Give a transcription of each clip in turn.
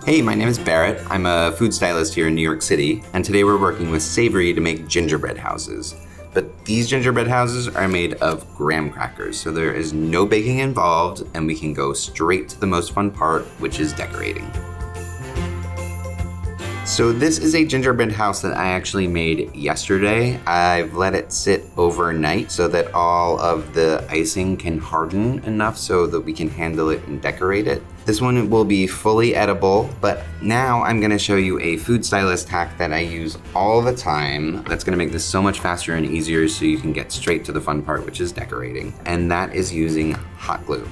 Hey, my name is Barrett. I'm a food stylist here in New York City, and today we're working with Savory to make gingerbread houses. But these gingerbread houses are made of graham crackers, so there is no baking involved, and we can go straight to the most fun part, which is decorating. So this is a gingerbread house that I actually made yesterday. I've let it sit overnight so that all of the icing can harden enough so that we can handle it and decorate it. This one will be fully edible, but now I'm gonna show you a food stylist hack that I use all the time that's gonna make this so much faster and easier so you can get straight to the fun part, which is decorating. And that is using hot glue.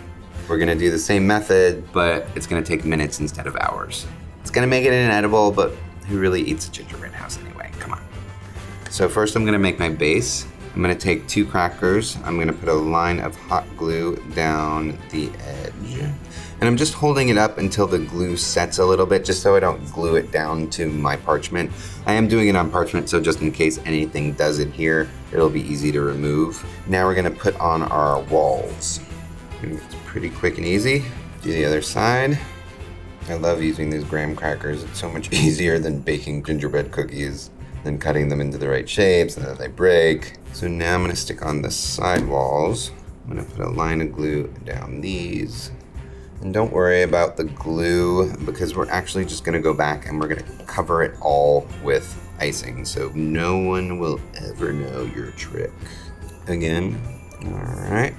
We're gonna do the same method, but it's gonna take minutes instead of hours. It's gonna make it inedible, but who really eats a gingerbread house anyway? Come on. So first I'm gonna make my base. I'm gonna take 2 crackers. I'm gonna put a line of hot glue down the edge. And I'm just holding it up until the glue sets a little bit, just so I don't glue it down to my parchment. I am doing it on parchment, so just in case anything does adhere, it'll be easy to remove. Now we're gonna put on our walls. It's pretty quick and easy. Do the other side. I love using these graham crackers. It's so much easier than baking gingerbread cookies, then cutting them into the right shapes and then they break. So now I'm gonna stick on the side walls. I'm gonna put a line of glue down these. And don't worry about the glue because we're actually just gonna go back and we're gonna cover it all with icing so no one will ever know your trick. Again, all right.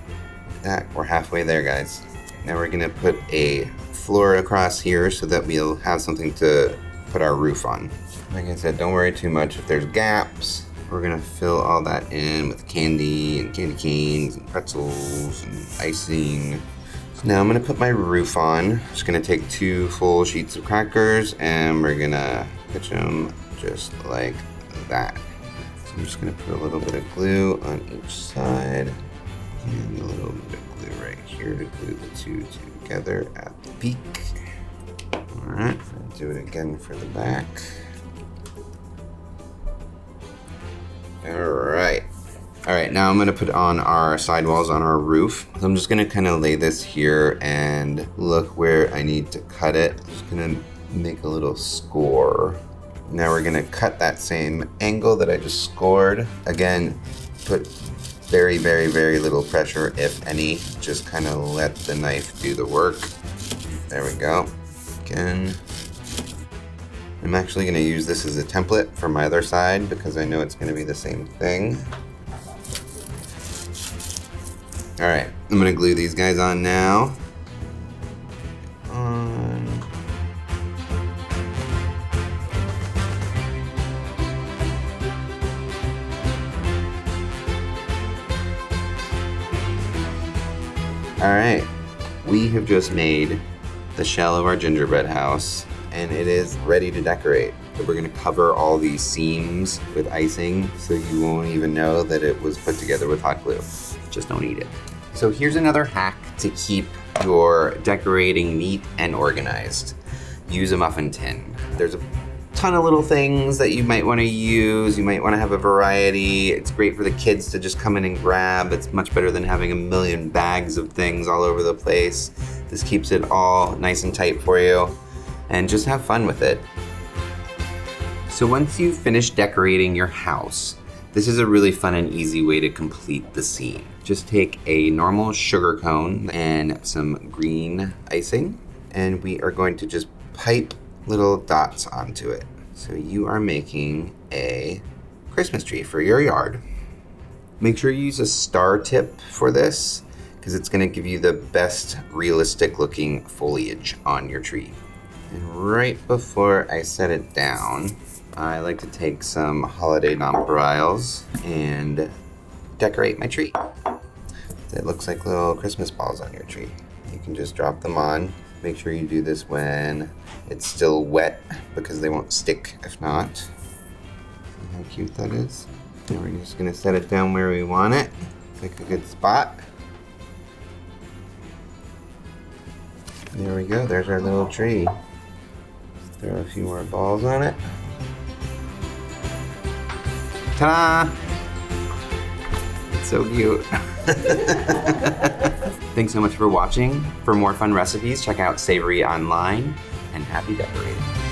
We're halfway there, guys. Now we're gonna put a floor across here so that we'll have something to put our roof on. Like I said, don't worry too much if there's gaps. We're gonna fill all that in with candy and candy canes and pretzels and icing. So now I'm gonna put my roof on. Just gonna take 2 full sheets of crackers and we're gonna pitch them just like that. So I'm just gonna put a little bit of glue on each side and a little bit of glue right here to glue the 2 together at the peak. All right, do it again for the back. All right, now I'm gonna put on our sidewalls on our roof. So I'm just gonna kind of lay this here and look where I need to cut it. I'm just gonna make a little score. Now we're gonna cut that same angle that I just scored. Again, put very, very, very little pressure, if any. Just kind of let the knife do the work. There we go. Again. I'm actually gonna use this as a template for my other side because I know it's gonna be the same thing. All right, I'm gonna glue these guys on now. All right, we have just made the shell of our gingerbread house and it is ready to decorate. So we're gonna cover all these seams with icing so you won't even know that it was put together with hot glue. Just don't eat it. So here's another hack to keep your decorating neat and organized. Use a muffin tin. There's a ton of little things that you might want to use. You might want to have a variety. It's great for the kids to just come in and grab. It's much better than having a million bags of things all over the place. This keeps it all nice and tight for you, and just have fun with it. So once you've finished decorating your house, this is a really fun and easy way to complete the scene. Just take a normal sugar cone and some green icing, and we are going to just pipe little dots onto it. So you are making a Christmas tree for your yard. Make sure you use a star tip for this because it's gonna give you the best realistic looking foliage on your tree. And right before I set it down, I like to take some holiday nonpareils and decorate my tree. It looks like little Christmas balls on your tree. You can just drop them on. Make sure you do this when it's still wet because they won't stick if not. See how cute that is? Now we're just gonna set it down where we want it. Pick a good spot. There we go, there's our little tree. Let's throw a few more balls on it. Ta-da! It's so cute. Thanks so much for watching. For more fun recipes, check out Savory online. and happy decorating.